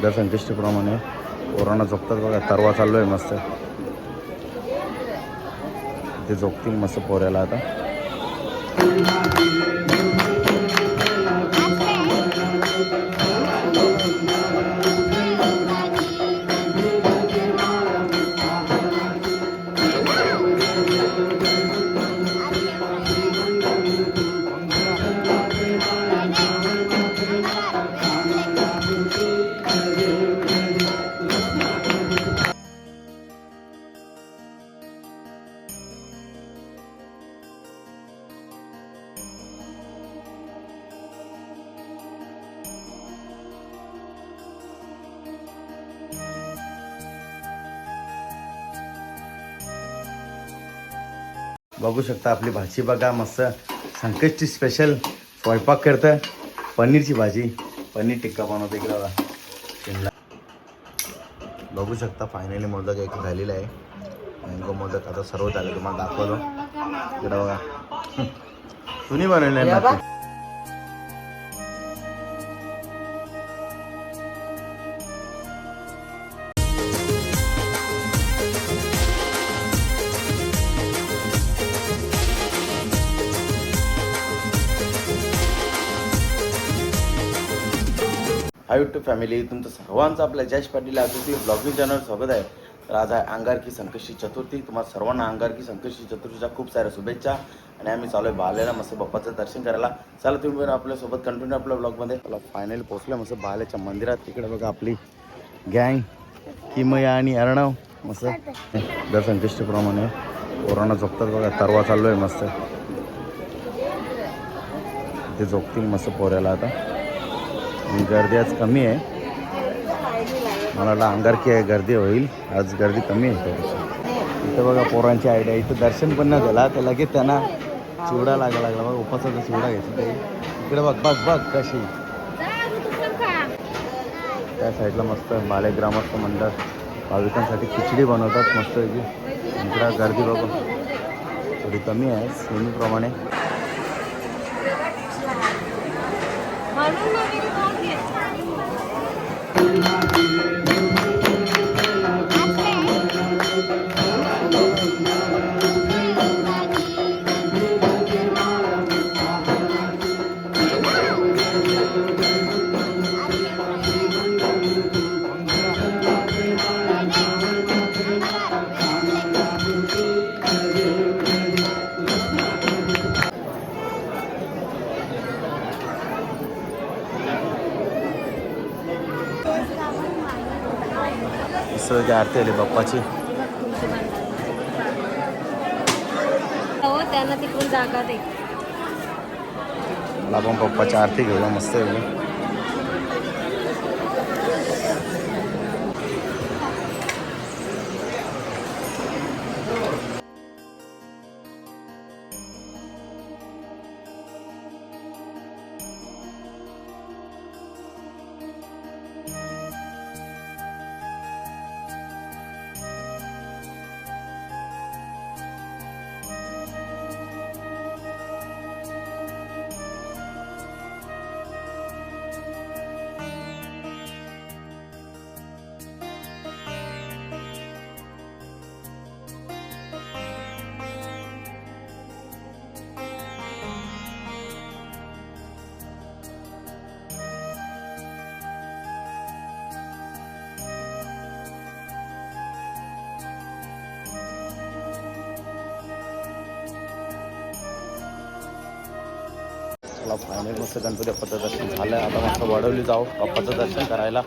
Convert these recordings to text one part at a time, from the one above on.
दर संकष्टीप्रमाणे पोरांना झोपतात बघा. तरवा चालू आहे मस्त. ते झोपतील मस्त पोऱ्याला आता. बघू शकता आपली भाजी बघा. मस्त संकष्टी स्पेशल स्वयंपाक करतं. पनीरची भाजी, पनीर टिक्का बनवतो इकडे बघा. शिमला बघू शकता. फायनली मोदक एक झालेला आहे. मँगो मोदक आता सर्व झालं. तुम्हाला दाखवतो इकडे बघा. तुम्ही बनवले ना. हाय यूट्यूब फॅमिली, तुमचं सर्वांचं आपल्या जयेश पाटील अतिथी ब्लॉगिंग चॅनल स्वागत आहे. तर आज आहे अंगारकी संकष्टी चतुर्थी. तुम्हाला सर्वांना अंगारकी संकष्टी चतुर्थीच्या खूप साऱ्या शुभेच्छा. आणि आम्ही चालू आहे बालेला मस्त बाप्पाचं दर्शन करायला. चला तुम्ही बरं आपल्यासोबत कंटिन्यू आपल्या ब्लॉगमध्ये. मला फायनली पोहोचलं मस्त बालेच्या मंदिरात. तिकडे बघा आपली गँग किमया आणि अर्णव मस्त दर संकष्टीप्रमाणे पोरांना झोपतात बघा. तरवा चालू आहे मस्त. ते झोपतील मस्त पोऱ्याला आता. आणि गर्दी आज कमी आहे. मला वाटलं अंगारकी आहे गर्दी होईल. आज गर्दी कमी आहे थोडीशी. इथं बघा पोरांची आयडिया. इथं दर्शन पण नाही झाला तर लगेच त्यांना चिवडा लागला बघा. उपासाचा चिवडा घ्यायचा ते. इकडे बघ बघ बघ कशी. त्या साईडला मस्त बाले ग्रामस्थ मंडळ भाविकांसाठी खिचडी बनवतात मस्त. इकडं गर्दी बघून थोडी कमी आहे नेहमीप्रमाणे. सहज आरती आली बाप्पाची. हो त्यांना तिकडून जागा दे. मला पण बाप्पाची आरती घेऊया मस्त आहे. चला फायनल मस्त गणपती बाप्पाचं दर्शन झालं. आता मस्त वडवली जाऊ बाप्पाचं दर्शन करायला.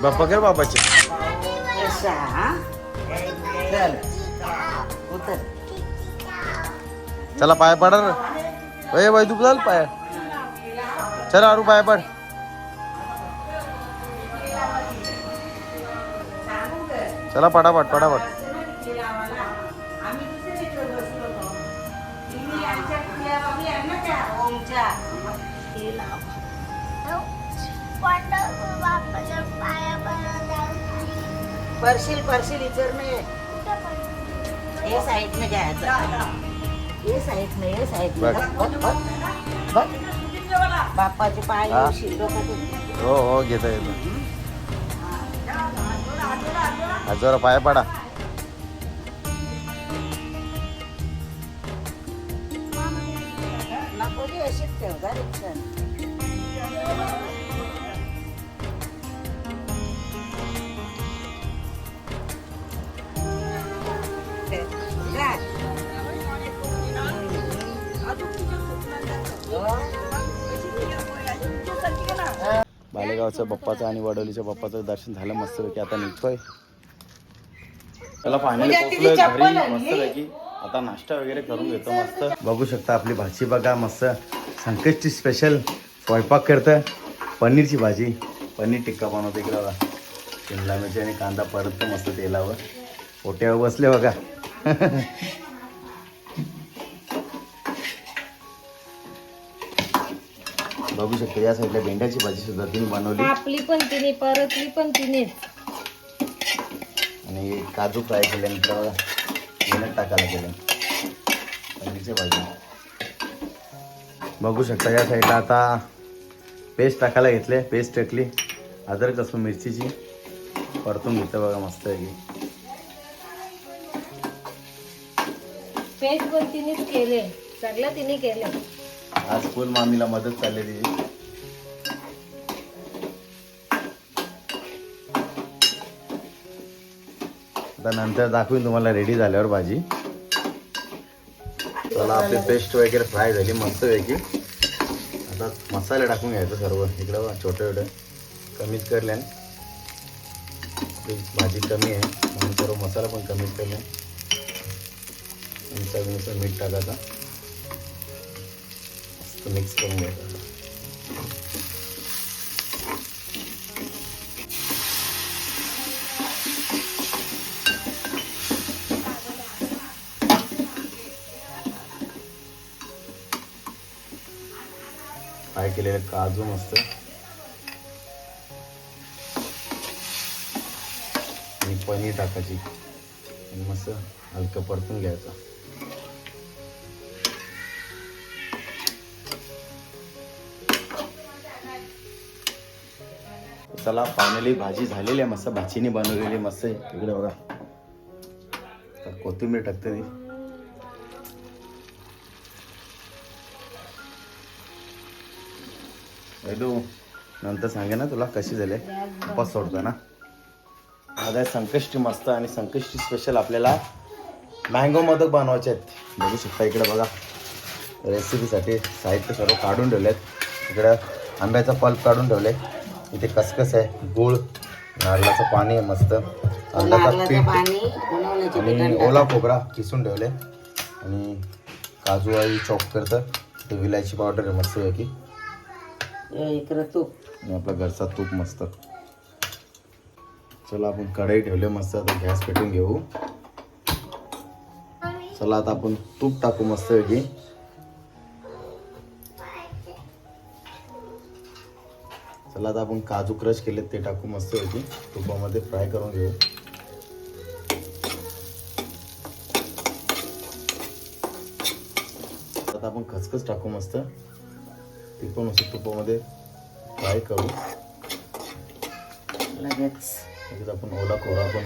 बाप्पा कर बापाचे. चला पाय पडा रे बाई, तू चाल पाय. चला आरू पाय पड. चला पटापट पटापट. परशील परशील इचर में ये साइड में घ्यायचं. ये साइड में, ये साइड में. बघ बाप्पाचे पाय हा. येशील डोकं. हो घेता येतो. आजोरा पाय पडा. नको रे अशीच ठेव का रिक्षा. बालेगावचं बाप्पाचं आणि वडोलीच्या बाप्पाचं दर्शन झालं मस्तपैकी. आता निघतोय. त्याला फायनली पोहोचलोय घरी मस्तपैकी. आता नाश्ता वगैरे करून घेतो मस्त. बघू शकता आपली भाजी बघा मस्त. संकष्टी स्पेशल स्वयंपाक करतं. पनीरची भाजी, पनीर टिक्का बनवतो इकडे बघा. शिमला मिरची आणि कांदा परततो मस्त तेलावर. पोट्यावर बसले बघा. बघू शकता या साईडला भेंड्याची भाजी सुद्धा तिने बनवली. आपली पण तिने, परतली पण तिनेच. आणि काजू फ्राय केल्यानंतर मेहनत टाकायला केलं पनीरची भाजी. बघू शकता या साईडला आता पेस्ट टाकायला घेतले. पेस्ट टाकली अद्रक लसूण मिरचीची. परतून घेतं बघा मस्त आहे. पेस्ट पण तिनेच केले, सगळं तिने केलं. आज फुल मामीला मदत चालली तिची. आता नंतर दाखवीन तुम्हाला रेडी झाल्यावर भाजी. चला आपली पेस्ट वगैरे फ्राय झाली मस्त पैकी. आता मसाले टाकून घ्यायचं सर्व. इकडं बघा छोटे छोटे कमीच करल्यान. भाजी कमी आहे म्हणून सर्व मसाला पण कमीच करल्यान. चवीनुसार मीठ टाकायचा. मिक्स करून घ्यायचं. फ्राय केलेले काजू मस्त आणि पनीर टाकायची आणि मस्त हलकं परतून घ्यायचं. चला फायनली भाजी झालेली आहे मस्त. भाजीने बनवलेली मस्त आहे. इकडे बघा तर कोथिंबीर टाकते ती. वैदू नंतर सांगे ना तुला कशी झाले. उपास सोडतो ना. आज आहे संकष्टी मस्त. आणि संकष्टी स्पेशल आपल्याला मँगो मोदक बनवायचे आहेत. बघू शकता इकडे बघा रेसिपीसाठी साहित्य सर्व काढून ठेवले आहेत. इकडं आंब्याचा पल्प काढून ठेवले. इथे खसखस आहे, गूळ, नारळाचं पाणी आहे मस्त, अंड्याचं पीठ आणि ओला खोबरा किसून ठेवले आणि काजू आई चॉप करतं. ते विलायची पावडर आहे मस्त पैकी. इकडं तूप आणि आपला घरचा तूप मस्त. चला आपण कढई ठेवले मस्त. आता गॅस पेटून घेऊ. चला आता आपण तूप टाकू मस्त पैकी. चला आता आपण काजू क्रश केले ते टाकू मस्त पैकी. तुपामध्ये फ्राय करून घेऊ. आता आपण खसखस टाकू मस्त. ते पण मस्त तुपामध्ये फ्राय करू. लगेच आपण ओला खोबरा पण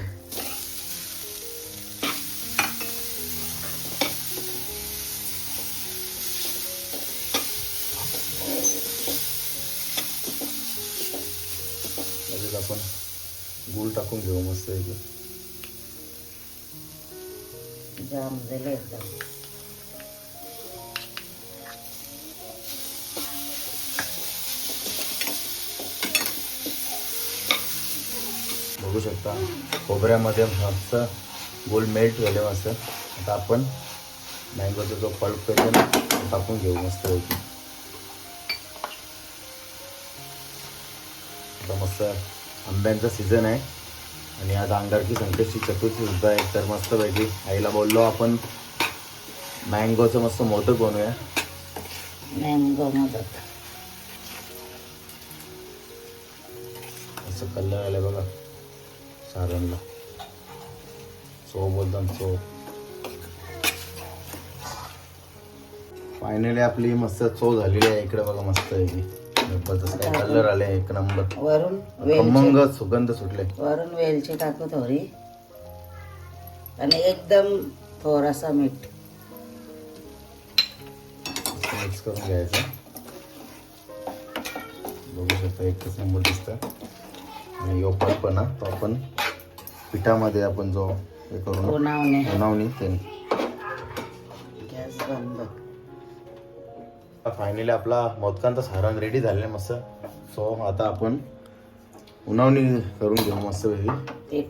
आपण गूळ टाकून घेऊ मस्त पैकी. जाम झाले एकदम. बघू शकता खोबऱ्यामध्ये मस्त गोल मेल्ट झाले मस्त. आता आपण मँगोचा जो पल्प केला ना तो टाकून घेऊ मस्त होती. आता मस्त आंब्यांचा सीझन आहे आणि आज अंगारकी संकष्टी चतुर्थी सुद्धा आहे. तर मस्तपैकी आईला बोललो आपण मँगोचं मस्त मोदक बनवूया. मँगो मोदक असं कलर आलं बघा सारणला. चो बोलतात चो. फायनली आपली मस्त चो झालेली आहे. इकडे बघा मस्त आहे की जबरदस्त काय कलर आले एक नंबर. वरून खमंग वेलची सुगंध सुटले. वरून वेलची टाकू थोडी आणि एकदम थोडासा मीठ मिक्स करून घ्यायचं. बघू शकता एकच नंबर दिसतं. आणि यो पल्प ना तो आपण पिठामध्ये आपण जो हे करू ना उन्हावणी ते. गॅस बंद. फायनली आपला मोदकांचा सारण रेडी झालेला मस्त. सो आता आपण उन्हावणी करून घेऊ मस्त वेगळी.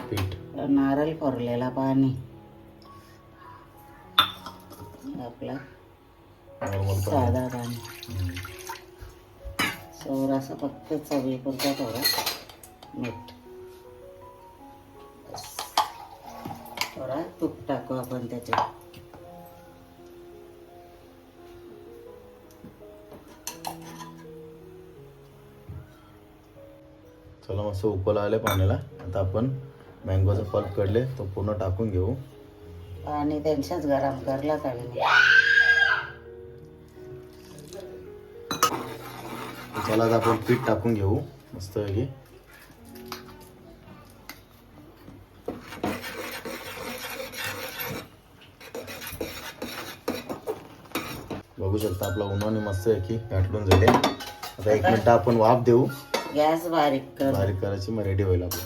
पीठ नारळ फोरलेला पाणी आपला नॉर्मल साधा पाणी थोडासा फक्त चवीपुरता थोडा मीठ. थोडा तूप टाकू आपण त्याच्यात. चला मस्त उकळा आले पाण्याला. आता आपण मँगोचा पल्प काढले तो पूर्ण टाकून घेऊ. पाणी त्यांच्याच गरम करला पाहिजे. चला आता आपण पीठ टाकून घेऊ मस्त वेगळी. बघू शकता आपला उन्हाने मस्त आहे की आटलून झाले. आता 1 मिनिट आपण वाफ देऊ. गॅस बारीक कर. बारीक करायची मग रेडी होईल आपलं.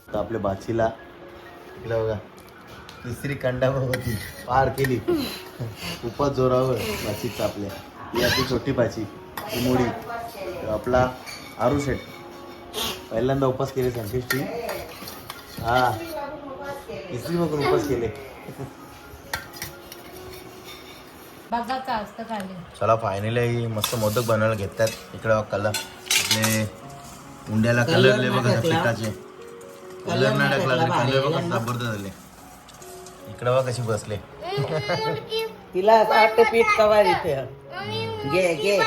आता आपल्या बाचीला तिला बघा तिसरी कंडावर होती पार केली. खूपच जोरावर बाचीच आपल्या. ही आपली छोटी बाची ही मुडी. आपला आरू शेट पहिल्यांदा उपास केले संकष्टी. हा तिसरी बघून उपास केले. बघाचा असतं खाली. चला फायनली मस्त मोदक बनवायला घेतात. इकडे बघा कलर आपले उंड्याला कलर लय बघा पिठाचे. कलर नाही टाकला कलर बघा जबरदस्त झाले. इकडे बघा कशी बसले. तिला असं वाटतं पीठ कवार इथे. घे घे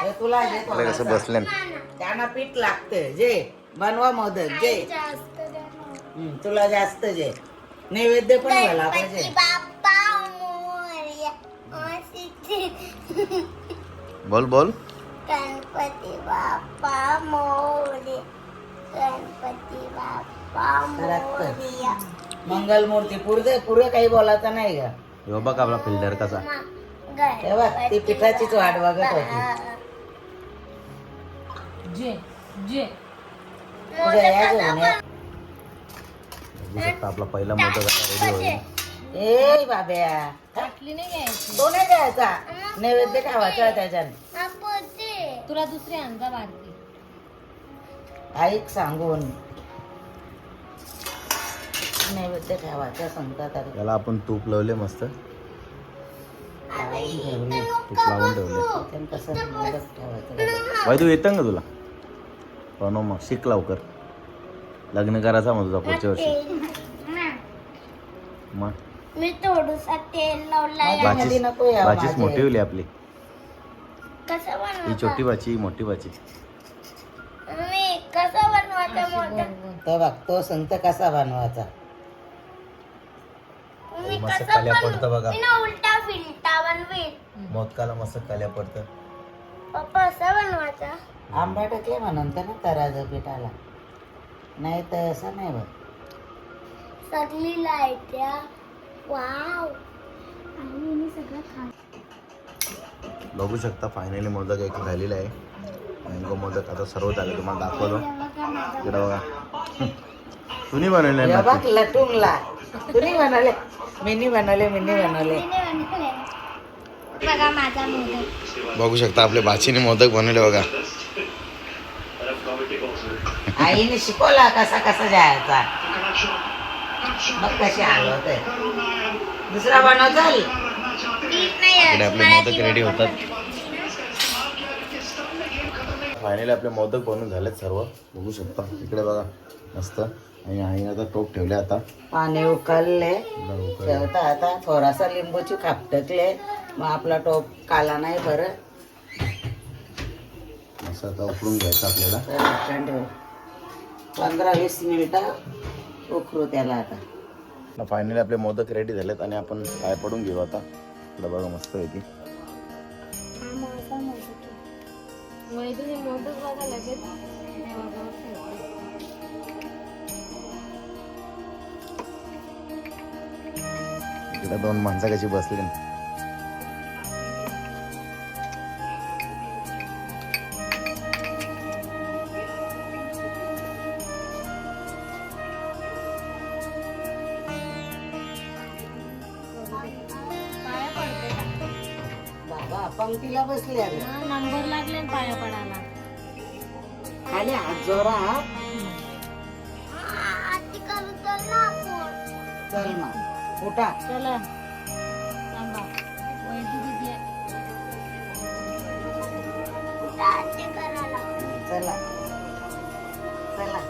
हे तुला घे इकडे कसं बसले. त्यांना पीठ लागतं. जे बनवा मोदक जे तुला जास्त जे नैवेद्य पण व्हायला पाहिजे. बोल बोल. गणपती बाप्पा मोरया. गणपती बाप्पा मोरया. मंगल मूर्ती पुढे काही बोलायचं नाही का. हो बघ आपला फिल्डर कसा. तेव्हा ती पिठाचीच वाट बघत होती. जे जे तुझ्या या घेऊन या. बघू शकता आपला पहिला मोदक आता रेडी होईल. ए बाब्या बाटली नाही घ्यायची. तो नाही द्यायचा नैवेद्य ठेवायचा त्याच्याने. तुला दुसरी आणजा बारकी. ऐक सांगून नैवेद्य ठेवायचा सांगतात. त्याला आपण तूप लावले मस्त. ठेवले तूप लावून ठेवले. त्यानं कसं मोदक ठेवायचं. भाई तू येतं का तुला बनव मग शिक लवकर. लग्न करायचा मग तुझा पुढच्या वर्षी. मग मी थोडंसं तेल लावलाय. माझ्यामध्ये नको या बाचीच माझे. मोठी होली आपली. कसं ही बनवायचं छोटी बाची ही मोठी बाची. मी कसं बनवायचं मोदक. तो बघ तो सांगतो कसा बनवायचा. मी मस्त कसं काल्या पडतं बघा. मी ना उलटा फिरता बनवेल. मोदकाला मस्त काल्या पडतं. पप्पा असं बनवायचा. आंबा टाकले म्हणून तर ना तराजं पिठाला. नाही तर असं नाही बघ. सगळी लाईट्या. वाव आणि मी सगळं खा. बघू शकता फायनली मोदक एक झालेला आहे. मँगो मोदक आता सर्व झाले तुम्हाला दाखवतो. इकडे बघा तुम्ही बनवले हे ना. बघ लटूनला तुम्ही बनवले. मिनी बनवले. बघा माझा मोदक. बघू शकता आपल्या बाचीने मोदक बनवले बघा. आईने शिकवला कसा कसा जायचा. मग कशी आलो होते. दुसरा बनव चल. इकडे आपले मोदक रेडी होतात. फायनली आपले मोदक बनवून झालेत सर्व, बघू शकता. इकडे बघा मस्त. आणि आई आता टोप ठेवले. आता पाणी उकळले ठेवता. आता थोडासा लिंबूची खाप टाकले. मग आपला टोप काला नाही बरं. असं आता उकळून घ्यायचं आपल्याला. 15-20 मिनिटं उकरू त्याला. आता फायनली आपले मोदक रेडी झालेत आणि आपण पाय पडून घेऊ आता. इकडे बघा मस्त आहे ती. तुझे मोदक बघा लगेच. इकडे 2 माणसं कशी बसली. पाया पडते का? बाबा पंक्तीला बसले. नंबर लागले ना पाया पडायला. खाली हात जोरात. आरती करू चल ना आपण. चल मग उठा. चला थांबा. वैदू दीदी आहे. आरती करायला. चला चला.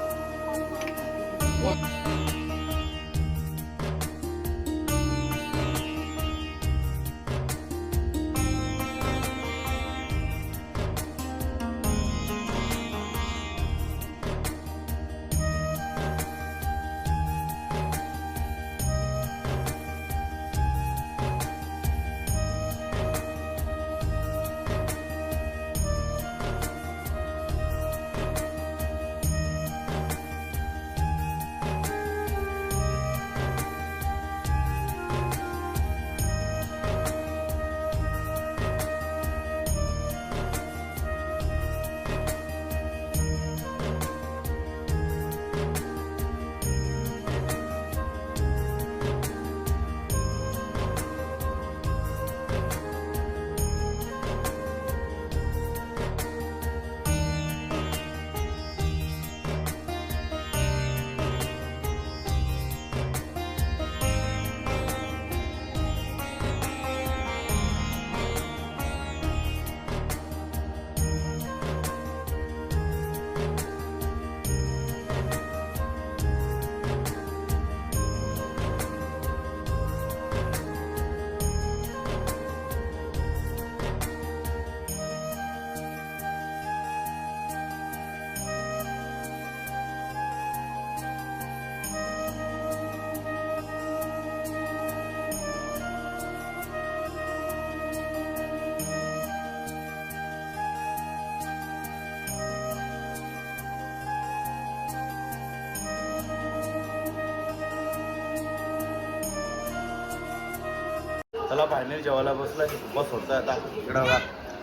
चला फायनली जेवायला बसला. बस होतं आता. इकडं बघा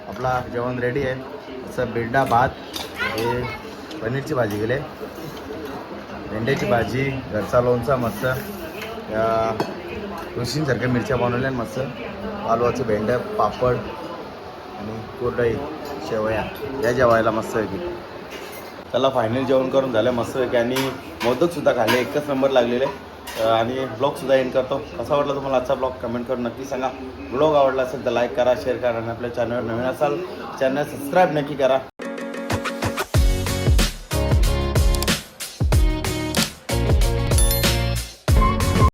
आपला जेवण रेडी आहे. असं बिरडा भात, हे पनीरची भाजी गेले, भेंड्याची भाजी, घरचा लोणचा मस्त, तुळशींसारख्या मिरच्या बनवल्या मस्त, आलूचे भेंड्या, पापड आणि कुरडई, शेवया या जेवायला मस्त आहे की. त्याला फायनल जेवण करून झालं मस्त आहे की. आणि मोदकसुद्धा खाल्ले, एकच नंबर लागलेले. आणि ब्लॉगसुद्धा एंड करतो. कसा वाटला तुम्हाला आजचा ब्लॉग कमेंट करून नक्की सांगा. ब्लॉग आवडला असेल तर लाईक करा, शेअर करा आणि आपल्या चॅनलवर नवीन असाल चॅनल सबस्क्राईब नक्की करा.